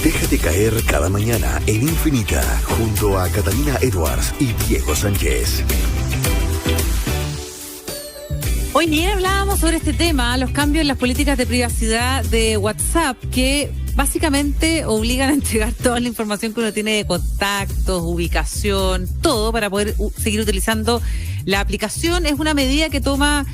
Déjate caer cada mañana en Infinita junto a Catalina Edwards y Diego Sánchez. Hoy bien hablábamos sobre este tema, los cambios en las políticas de privacidad de WhatsApp, que básicamente obligan a entregar toda la información que uno tiene de contactos, ubicación, todo para poder seguir utilizando la aplicación. Es una medida que toma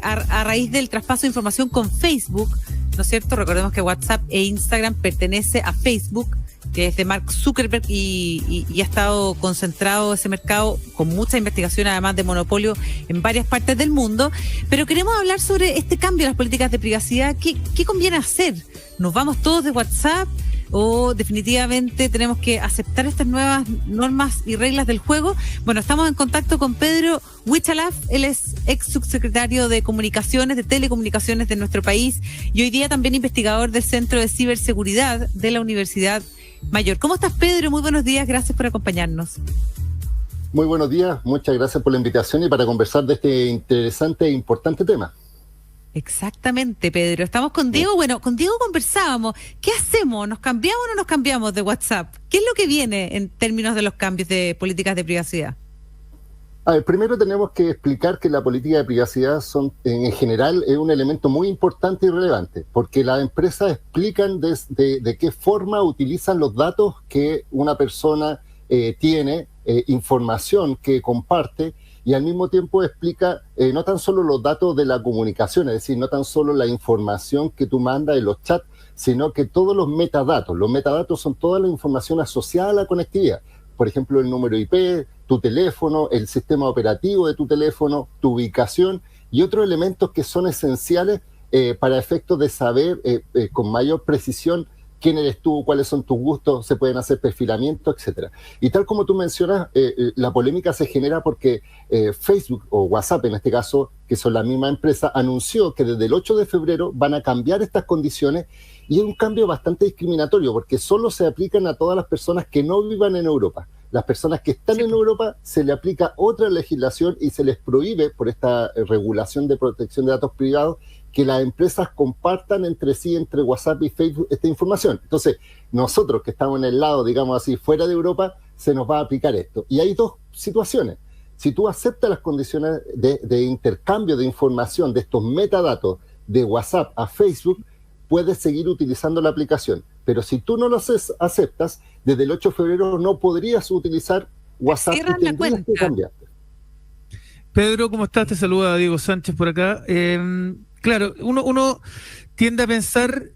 a raíz del traspaso de información con Facebook, ¿no es cierto? Recordemos que WhatsApp e Instagram pertenece a Facebook, que es de Mark Zuckerberg, y ha estado concentrado ese mercado con mucha investigación, además de monopolio en varias partes del mundo. Pero queremos hablar sobre este cambio en las políticas de privacidad. ¿Qué conviene hacer? ¿Nos vamos todos de WhatsApp o definitivamente tenemos que aceptar estas nuevas normas y reglas del juego? Bueno, estamos en contacto con Pedro Huichalaf. Él es ex subsecretario de Comunicaciones, de Telecomunicaciones de nuestro país, y hoy día también investigador del Centro de Ciberseguridad de la Universidad Mayor. ¿Cómo estás, Pedro? Muy buenos días, gracias por acompañarnos. Muy buenos días, muchas gracias por la invitación y para conversar de este interesante e importante tema. Exactamente, Pedro. Estamos con Diego. Bueno, con Diego conversábamos. ¿Qué hacemos? ¿Nos cambiamos o no nos cambiamos de WhatsApp? ¿Qué es lo que viene en términos de los cambios de políticas de privacidad? A ver, primero tenemos que explicar que la política de privacidad en general es un elemento muy importante y relevante, porque las empresas explican de qué forma utilizan los datos que una persona tiene, información que comparte, y al mismo tiempo explica no tan solo los datos de la comunicación, es decir, no tan solo la información que tú mandas en los chats, sino que todos los metadatos. Los metadatos son toda la información asociada a la conectividad. Por ejemplo, el número IP, tu teléfono, el sistema operativo de tu teléfono, tu ubicación y otros elementos que son esenciales para efectos de saber con mayor precisión quién eres tú, cuáles son tus gustos, se pueden hacer perfilamientos, etcétera. Y tal como tú mencionas, la polémica se genera porque Facebook o WhatsApp, en este caso, que son la misma empresa, anunció que desde el 8 de febrero van a cambiar estas condiciones, y es un cambio bastante discriminatorio porque solo se aplican a todas las personas que no vivan en Europa. Las personas que están en Europa se le aplica otra legislación y se les prohíbe, por esta regulación de protección de datos privados, que las empresas compartan entre sí, entre WhatsApp y Facebook, esta información. Entonces, nosotros que estamos en el lado, digamos así, fuera de Europa, se nos va a aplicar esto. Y hay dos situaciones. Si tú aceptas las condiciones de intercambio de información de estos metadatos de WhatsApp a Facebook, puedes seguir utilizando la aplicación. Pero si tú no lo aceptas, desde el 8 de febrero no podrías utilizar WhatsApp y tendrías que cambiar. Pedro, ¿cómo estás? Te saluda Diego Sánchez por acá. Claro, uno tiende a pensar,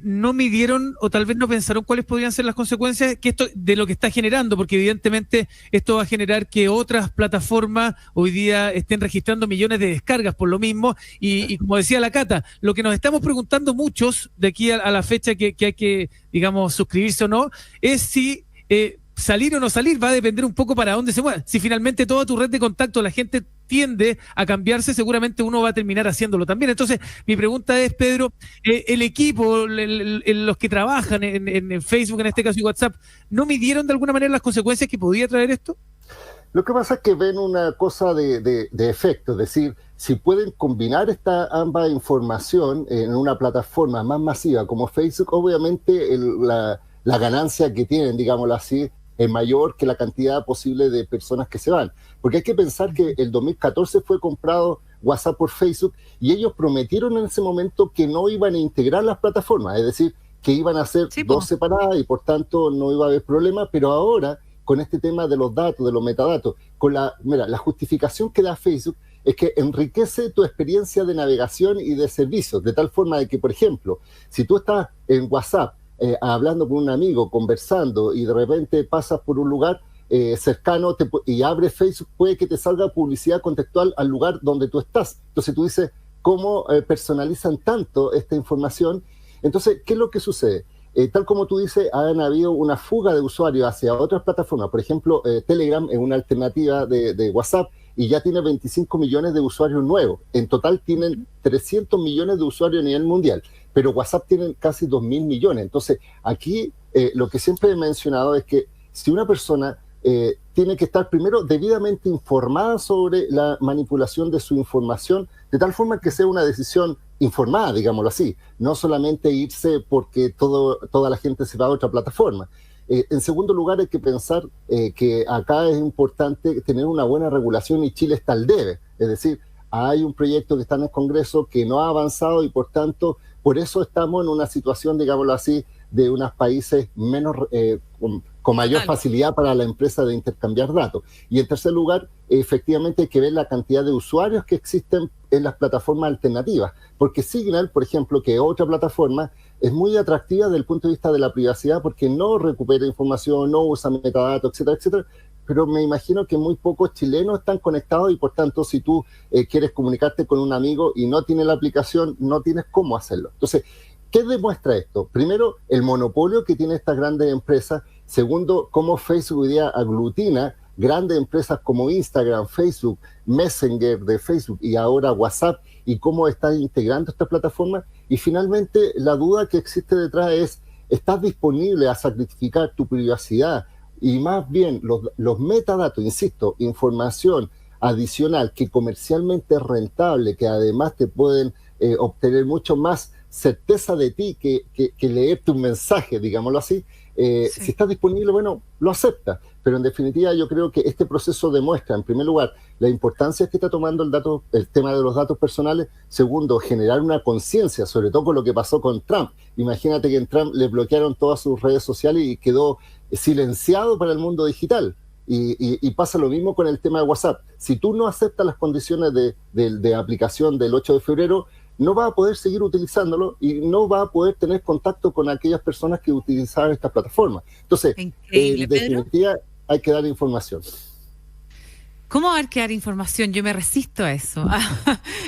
no midieron o tal vez no pensaron cuáles podrían ser las consecuencias que esto de lo que está generando, porque evidentemente esto va a generar que otras plataformas hoy día estén registrando millones de descargas por lo mismo, y como decía la Cata, lo que nos estamos preguntando muchos de aquí a la fecha que hay que, digamos, suscribirse o no, es si salir o no salir. Va a depender un poco para dónde se mueva. Si finalmente toda tu red de contacto la gente tiende a cambiarse, seguramente uno va a terminar haciéndolo también. Entonces, mi pregunta es, Pedro, el equipo, los que trabajan en Facebook, en este caso, y WhatsApp, ¿no midieron de alguna manera las consecuencias que podía traer esto? Lo que pasa es que ven una cosa de efecto, es decir, si pueden combinar ambas información en una plataforma más masiva como Facebook, obviamente la ganancia que tienen, digámoslo así, es mayor que la cantidad posible de personas que se van. Porque hay que pensar que el 2014 fue comprado WhatsApp por Facebook y ellos prometieron en ese momento que no iban a integrar las plataformas, es decir, que iban a ser dos separadas y por tanto no iba a haber problema, pero ahora con este tema de los datos, de los metadatos, con la justificación que da Facebook es que enriquece tu experiencia de navegación y de servicios, de tal forma de que, por ejemplo, si tú estás en WhatsApp hablando con un amigo, conversando, y de repente pasas por un lugar cercano y abres Facebook, puede que te salga publicidad contextual al lugar donde tú estás. Entonces tú dices, ¿cómo personalizan tanto esta información? Entonces, ¿qué es lo que sucede? Tal como tú dices, han habido una fuga de usuarios hacia otras plataformas. Por ejemplo, Telegram es una alternativa de WhatsApp y ya tiene 25 millones de usuarios nuevos. En total tienen 300 millones de usuarios a nivel mundial, pero WhatsApp tiene casi 2.000 millones. Entonces, aquí lo que siempre he mencionado es que si una persona tiene que estar primero debidamente informada sobre la manipulación de su información, de tal forma que sea una decisión informada, digámoslo así, no solamente irse porque toda la gente se va a otra plataforma. En segundo lugar, hay que pensar que acá es importante tener una buena regulación y Chile está al debe. Es decir, hay un proyecto que está en el Congreso que no ha avanzado y por tanto, por eso estamos en una situación, digámoslo así, de unos países menos con mayor facilidad para la empresa de intercambiar datos. Y en tercer lugar, efectivamente hay que ver la cantidad de usuarios que existen en las plataformas alternativas, porque Signal, por ejemplo, que es otra plataforma, es muy atractiva desde el punto de vista de la privacidad porque no recupera información, no usa metadatos, etcétera, etcétera, pero me imagino que muy pocos chilenos están conectados y por tanto si tú quieres comunicarte con un amigo y no tienes la aplicación, no tienes cómo hacerlo. Entonces, ¿qué demuestra esto? Primero, el monopolio que tienen estas grandes empresas. Segundo, cómo Facebook hoy día aglutina grandes empresas como Instagram, Facebook, Messenger de Facebook y ahora WhatsApp y cómo están integrando estas plataformas. Y finalmente, la duda que existe detrás es, ¿estás disponible a sacrificar tu privacidad? Y más bien, los metadatos, insisto, información adicional que comercialmente es rentable, que además te pueden obtener mucho más certeza de ti que leerte un mensaje, digámoslo así. Sí. Si estás disponible, bueno, lo acepta. Pero en definitiva yo creo que este proceso demuestra, en primer lugar, la importancia que está tomando el tema de los datos personales. Segundo, generar una conciencia, sobre todo con lo que pasó con Trump. Imagínate que en Trump le bloquearon todas sus redes sociales y quedó silenciado para el mundo digital. Y pasa lo mismo con el tema de WhatsApp. Si tú no aceptas las condiciones de aplicación del 8 de febrero, no va a poder seguir utilizándolo y no va a poder tener contacto con aquellas personas que utilizaban esta plataforma. Entonces, en definitiva, hay que dar información. ¿Cómo hay que dar información? Yo me resisto a eso.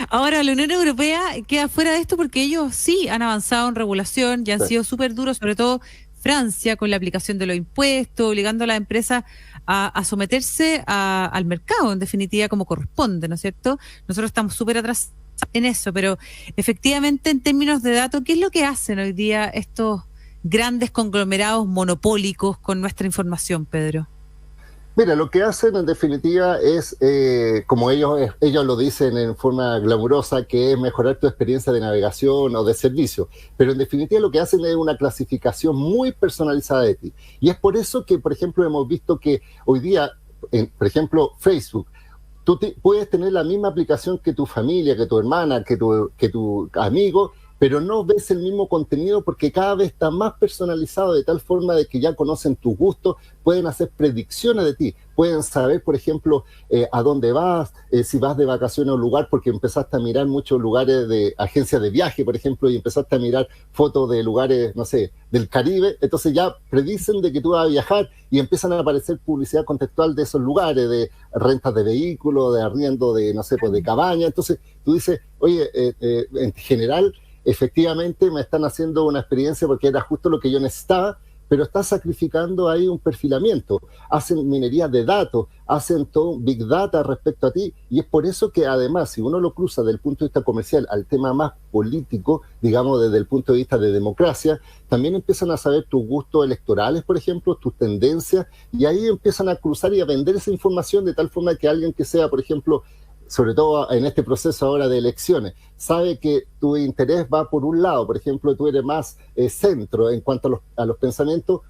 Ahora, la Unión Europea queda fuera de esto porque ellos sí han avanzado en regulación y han sido súper duros, sobre todo Francia, con la aplicación de los impuestos, obligando a las empresas a someterse al mercado, en definitiva, como corresponde, ¿no es cierto? Nosotros estamos súper atrasados en eso, pero efectivamente en términos de datos, ¿qué es lo que hacen hoy día estos grandes conglomerados monopólicos con nuestra información, Pedro? Mira, lo que hacen en definitiva es, como ellos lo dicen en forma glamurosa, que es mejorar tu experiencia de navegación o de servicio, pero en definitiva lo que hacen es una clasificación muy personalizada de ti. Y es por eso que, por ejemplo, hemos visto que hoy día, por ejemplo, Facebook, tú puedes tener la misma aplicación que tu familia, que tu hermana, que tu amigo, pero no ves el mismo contenido porque cada vez está más personalizado de tal forma de que ya conocen tus gustos, pueden hacer predicciones de ti, pueden saber, por ejemplo, a dónde vas, si vas de vacaciones a un lugar porque empezaste a mirar muchos lugares de agencias de viaje, por ejemplo, y empezaste a mirar fotos de lugares, no sé, del Caribe, entonces ya predicen de que tú vas a viajar y empiezan a aparecer publicidad contextual de esos lugares, de rentas de vehículos, de arriendo de, no sé, pues de cabaña. Entonces tú dices, oye, en general, efectivamente me están haciendo una experiencia porque era justo lo que yo necesitaba, pero está sacrificando ahí un perfilamiento, hacen minería de datos, hacen todo Big Data respecto a ti, y es por eso que además, si uno lo cruza desde el punto de vista comercial al tema más político, digamos desde el punto de vista de democracia, también empiezan a saber tus gustos electorales, por ejemplo, tus tendencias, y ahí empiezan a cruzar y a vender esa información de tal forma que alguien que sea, por ejemplo, sobre todo en este proceso ahora de elecciones, sabe que tu interés va por un lado, por ejemplo, tú eres más centro en cuanto a los pensamientos,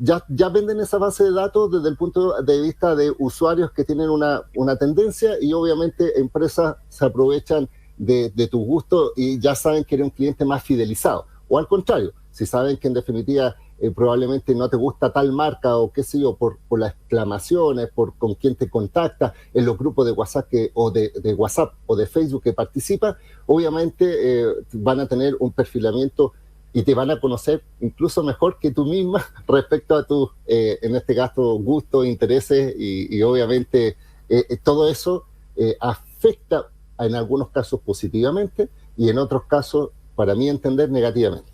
ya venden esa base de datos desde el punto de vista de usuarios que tienen una tendencia y obviamente empresas se aprovechan de tu gusto y ya saben que eres un cliente más fidelizado. O al contrario, si saben que en definitiva probablemente no te gusta tal marca o qué sé yo, por las exclamaciones, por con quién te contacta, en los grupos de WhatsApp o de WhatsApp o de Facebook que participa, obviamente van a tener un perfilamiento y te van a conocer incluso mejor que tú misma respecto a tus, en este caso, gustos, intereses y obviamente todo eso afecta en algunos casos positivamente y en otros casos, para mí entender, negativamente.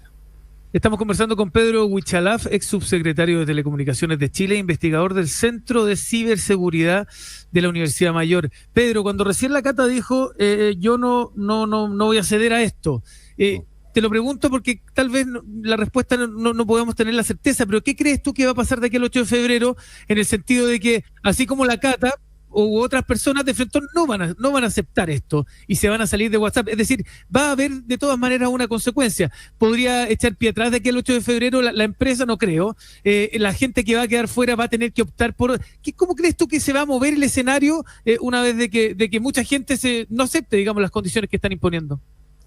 Estamos conversando con Pedro Huichalaf, ex subsecretario de Telecomunicaciones de Chile, investigador del Centro de Ciberseguridad de la Universidad Mayor. Pedro, cuando recién la Cata dijo, yo no voy a ceder a esto, te lo pregunto porque tal vez la respuesta no podemos tener la certeza, pero ¿qué crees tú que va a pasar de aquí al 8 de febrero en el sentido de que, así como la Cata, u otras personas de frente no van a aceptar esto y se van a salir de WhatsApp. Es decir, va a haber de todas maneras una consecuencia. Podría echar pie atrás de que el 8 de febrero la empresa, no creo. La gente que va a quedar fuera va a tener que optar por... ¿Cómo crees tú que se va a mover el escenario una vez de que mucha gente no acepte, digamos, las condiciones que están imponiendo?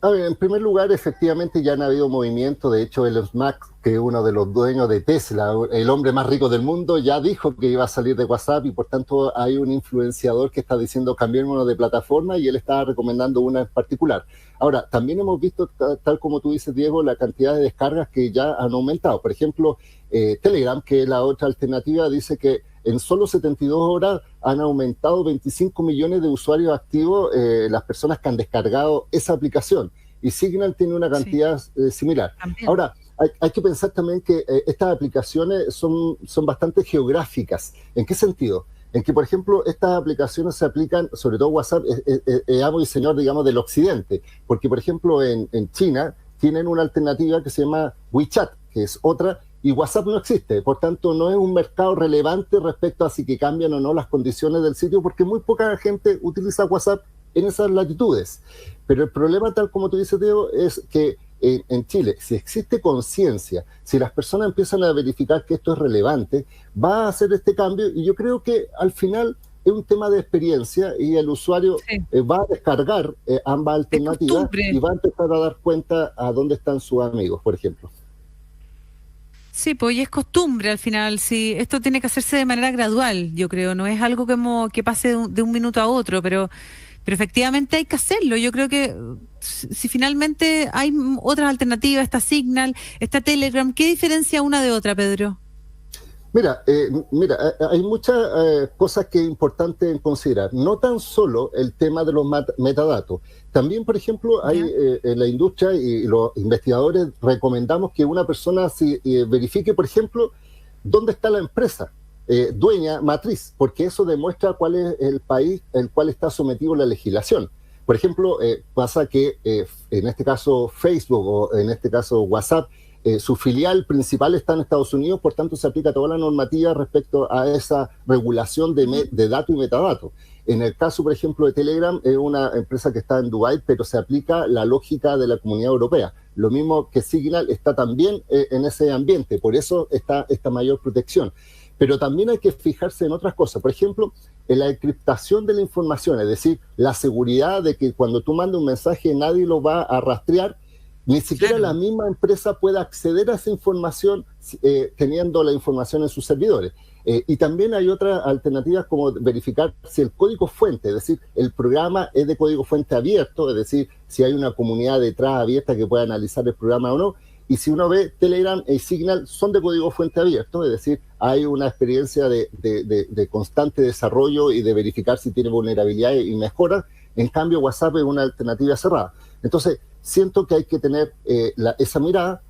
A ver, en primer lugar, efectivamente ya han habido movimiento. De hecho, Elon Musk, que es uno de los dueños de Tesla, el hombre más rico del mundo, ya dijo que iba a salir de WhatsApp y por tanto hay un influenciador que está diciendo cambiémonos de plataforma y él está recomendando una en particular. Ahora, también hemos visto, tal como tú dices, Diego, la cantidad de descargas que ya han aumentado. Por ejemplo, Telegram, que es la otra alternativa, dice que en solo 72 horas han aumentado 25 millones de usuarios activos las personas que han descargado esa aplicación. Y Signal tiene una cantidad similar. También. Ahora, hay que pensar también que estas aplicaciones son bastante geográficas. ¿En qué sentido? En que, por ejemplo, estas aplicaciones se aplican, sobre todo WhatsApp, amo y señor, digamos, del occidente. Porque, por ejemplo, en China tienen una alternativa que se llama WeChat, que es otra, y WhatsApp no existe, por tanto no es un mercado relevante respecto a si que cambian o no las condiciones del sitio, porque muy poca gente utiliza WhatsApp en esas latitudes. Pero el problema, tal como tú dices, Diego, es que en Chile, si existe conciencia, si las personas empiezan a verificar que esto es relevante, va a hacer este cambio, y yo creo que al final es un tema de experiencia y el usuario va a descargar ambas alternativas y va a empezar a dar cuenta a dónde están sus amigos, por ejemplo. Sí, pues y es costumbre al final. Sí, esto tiene que hacerse de manera gradual, yo creo. No es algo que pase de un minuto a otro, pero efectivamente hay que hacerlo. Yo creo que si finalmente hay otras alternativas, está Signal, está Telegram, ¿qué diferencia una de otra, Pedro? Mira, hay muchas cosas que es importante considerar. No tan solo el tema de los metadatos. También, por ejemplo, hay en la industria y los investigadores recomendamos que una persona verifique, por ejemplo, dónde está la empresa dueña matriz, porque eso demuestra cuál es el país el cual está sometido a la legislación. Por ejemplo, pasa que en este caso Facebook o en este caso WhatsApp, su filial principal está en Estados Unidos, por tanto se aplica toda la normativa respecto a esa regulación de datos y metadatos. En el caso, por ejemplo, de Telegram, es una empresa que está en Dubái, pero se aplica la lógica de la Comunidad Europea. Lo mismo que Signal está también en ese ambiente, por eso está esta mayor protección. Pero también hay que fijarse en otras cosas. Por ejemplo, en la encriptación de la información, es decir, la seguridad de que cuando tú mandas un mensaje nadie lo va a rastrear. Ni siquiera la misma empresa puede acceder a esa información teniendo la información en sus servidores. Y también hay otras alternativas como verificar si el código fuente, es decir, el programa es de código fuente abierto, es decir, si hay una comunidad detrás abierta que pueda analizar el programa o no. Y si uno ve, Telegram y Signal son de código fuente abierto, es decir, hay una experiencia de constante desarrollo y de verificar si tiene vulnerabilidades y mejoras. En cambio, WhatsApp es una alternativa cerrada. Entonces, siento que hay que tener esa mirada.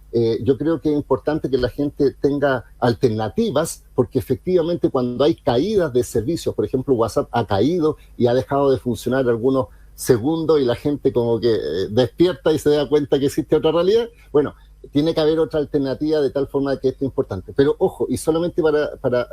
Yo creo que es importante que la gente tenga alternativas, porque efectivamente cuando hay caídas de servicios, por ejemplo, WhatsApp ha caído y ha dejado de funcionar algunos segundos y la gente como que despierta y se da cuenta que existe otra realidad, bueno, tiene que haber otra alternativa de tal forma que esto es importante. Pero ojo, y solamente para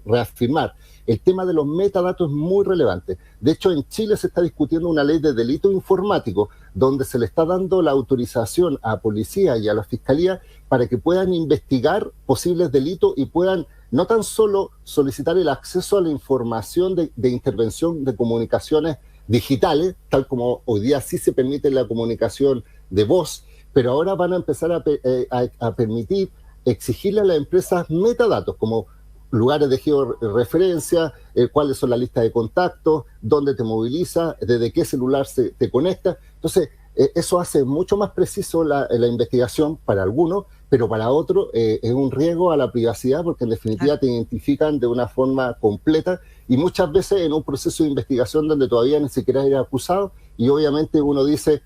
reafirmar, el tema de los metadatos es muy relevante. De hecho, en Chile se está discutiendo una ley de delito informático donde se le está dando la autorización a policía y a la fiscalía para que puedan investigar posibles delitos y puedan no tan solo solicitar el acceso a la información de intervención de comunicaciones digitales, tal como hoy día sí se permite la comunicación de voz, pero ahora van a empezar a permitir exigirle a las empresas metadatos, como lugares de georreferencia, cuáles son las listas de contactos, dónde te moviliza, desde qué celular te conecta. Entonces, eso hace mucho más preciso la investigación para algunos, pero para otros es un riesgo a la privacidad, porque en definitiva te identifican de una forma completa y muchas veces en un proceso de investigación donde todavía ni siquiera eres acusado y obviamente uno dice...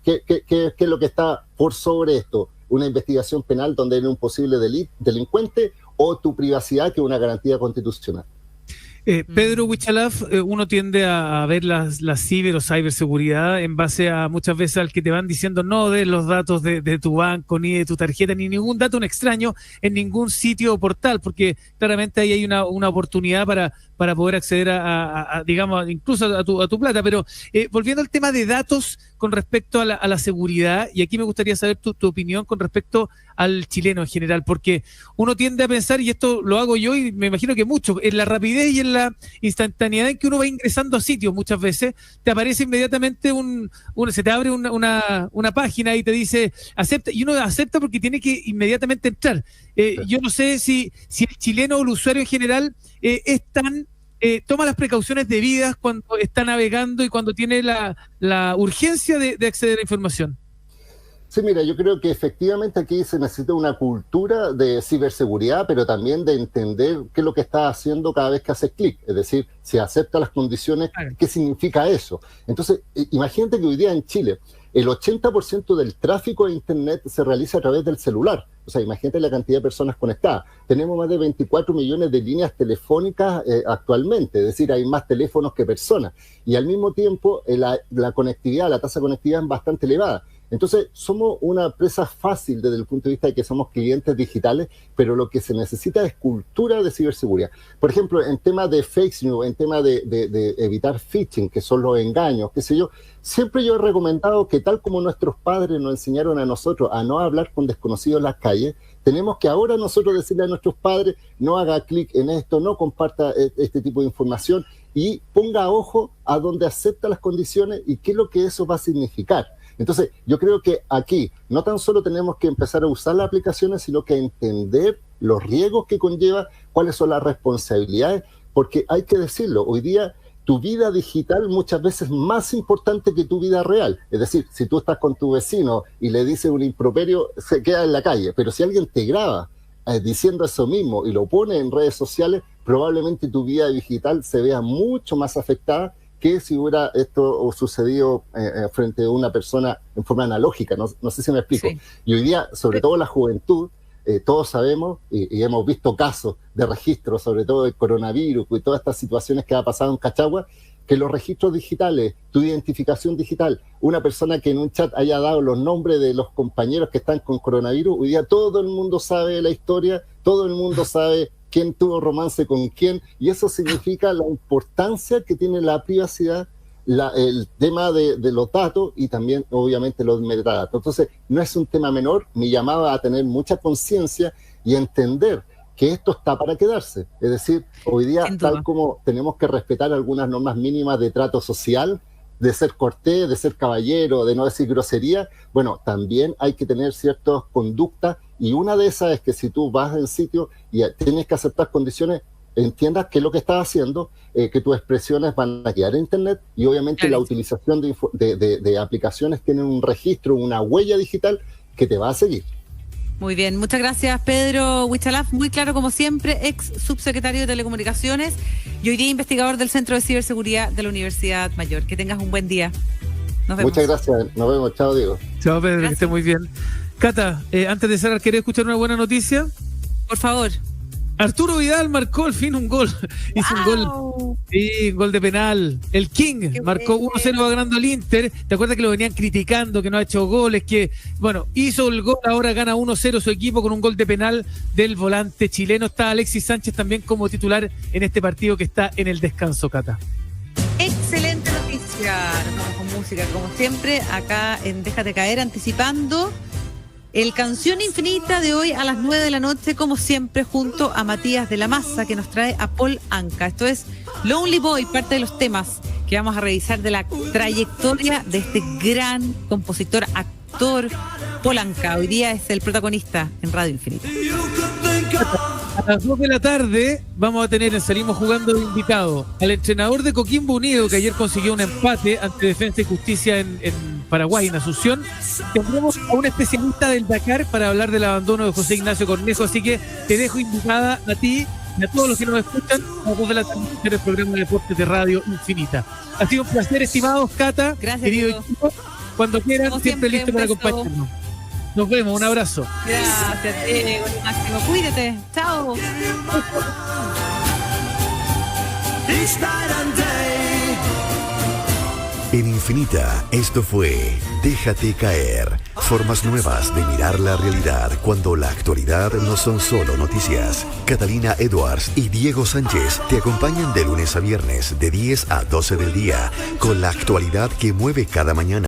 ¿qué es lo que está por sobre esto? ¿Una investigación penal donde eres un posible delincuente o tu privacidad, que es una garantía constitucional? Pedro Huichalaf, uno tiende a ver la ciber o ciberseguridad en base a muchas veces al que te van diciendo no de los datos de tu banco, ni de tu tarjeta, ni ningún dato extraño en ningún sitio o portal, porque claramente ahí hay una oportunidad para poder acceder digamos, incluso a tu plata. Pero volviendo al tema de datos con respecto a la seguridad, y aquí me gustaría saber tu opinión con respecto al chileno en general, porque uno tiende a pensar, y esto lo hago yo y me imagino que mucho, en la rapidez y en la instantaneidad en que uno va ingresando a sitios. Muchas veces te aparece inmediatamente se te abre una página y te dice acepta, y uno acepta porque tiene que inmediatamente entrar. Yo no sé si el chileno o el usuario en general toma las precauciones debidas cuando está navegando y cuando tiene la urgencia de acceder a información. Sí, mira, yo creo que efectivamente aquí se necesita una cultura de ciberseguridad, pero también de entender qué es lo que estás haciendo cada vez que haces clic. Es decir, si acepta las condiciones, ¿qué significa eso? Entonces, imagínate que hoy día en Chile el 80% del tráfico de Internet se realiza a través del celular. O sea, imagínate la cantidad de personas conectadas. Tenemos más de 24 millones de líneas telefónicas actualmente, es decir, hay más teléfonos que personas. Y al mismo tiempo, la conectividad, la tasa de conectividad es bastante elevada. Entonces, somos una empresa fácil desde el punto de vista de que somos clientes digitales, pero lo que se necesita es cultura de ciberseguridad. Por ejemplo, en temas de fake news, en temas de evitar phishing, que son los engaños, qué sé yo, siempre yo he recomendado que tal como nuestros padres nos enseñaron a nosotros a no hablar con desconocidos en las calles, tenemos que ahora nosotros decirle a nuestros padres, no haga clic en esto, no comparta este tipo de información y ponga ojo a donde acepta las condiciones y qué es lo que eso va a significar. Entonces, yo creo que aquí no tan solo tenemos que empezar a usar las aplicaciones, sino que entender los riesgos que conlleva, cuáles son las responsabilidades, porque hay que decirlo, hoy día tu vida digital muchas veces es más importante que tu vida real. Es decir, si tú estás con tu vecino y le dices un improperio, se queda en la calle, pero si alguien te graba diciendo eso mismo y lo pone en redes sociales, probablemente tu vida digital se vea mucho más afectada que si hubiera esto sucedido frente a una persona en forma analógica. No sé si me explico. Sí. Y hoy día, sobre todo la juventud, todos sabemos y hemos visto casos de registros, sobre todo del coronavirus y todas estas situaciones que ha pasado en Cachagua, que los registros digitales, tu identificación digital, una persona que en un chat haya dado los nombres de los compañeros que están con coronavirus, hoy día todo el mundo sabe la historia, todo el mundo sabe quién tuvo romance con quién, y eso significa la importancia que tiene la privacidad, el tema de los datos y también obviamente los metadatos. Entonces no es un tema menor, mi llamada a tener mucha conciencia y entender que esto está para quedarse. Es decir, hoy día tal como tenemos que respetar algunas normas mínimas de trato social, de ser cortés, de ser caballero, de no decir grosería, bueno, también hay que tener ciertas conductas, y una de esas es que si tú vas en sitio y tienes que aceptar condiciones, entiendas qué es lo que estás haciendo, que tus expresiones van a quedar en Internet, y obviamente la utilización de aplicaciones tienen un registro, una huella digital que te va a seguir. Muy bien, muchas gracias Pedro Huichalaf, muy claro como siempre, ex subsecretario de Telecomunicaciones y hoy día investigador del Centro de Ciberseguridad de la Universidad Mayor. Que tengas un buen día. Nos vemos. Muchas gracias, nos vemos, chao Diego. Chao Pedro, gracias. Que esté muy bien. Cata, antes de cerrar, ¿querés escuchar una buena noticia? Por favor. Arturo Vidal marcó al fin un gol. Hizo un gol. Sí, un gol de penal. El King marcó 1-0 ganando al Inter. ¿Te acuerdas que lo venían criticando, que no ha hecho goles? Que, bueno, hizo el gol, ahora gana 1-0 su equipo con un gol de penal del volante chileno. Está Alexis Sánchez también como titular en este partido que está en el descanso, Cata. Excelente noticia. Nos vamos con música, como siempre, acá en Déjate Caer, anticipando el Canción Infinita de hoy a las 9 de la noche, como siempre, junto a Matías de la Maza, que nos trae a Paul Anka. Esto es Lonely Boy, parte de los temas que vamos a revisar de la trayectoria de este gran compositor, actor, Paul Anka. Hoy día es el protagonista en Radio Infinita. A las 2 de la tarde vamos a tener, salimos jugando de invitado, al entrenador de Coquimbo Unido, que ayer consiguió un empate ante Defensa y Justicia en Paraguay, en Asunción. Tendremos a un especialista del Dakar para hablar del abandono de José Ignacio Cornejo, así que te dejo invitada a ti y a todos los que nos escuchan a las 2 de la tarde en el programa de deportes de Radio Infinita. Ha sido un placer, estimados, Cata, gracias, querido equipo. Cuando quieran, como siempre listo para acompañarnos. Nos vemos, un abrazo. Gracias, Diego, Máximo. Cuídate. Chao. En Infinita, esto fue Déjate caer. Formas nuevas de mirar la realidad cuando la actualidad no son solo noticias. Catalina Edwards y Diego Sánchez te acompañan de lunes a viernes de 10 a 12 del día con la actualidad que mueve cada mañana.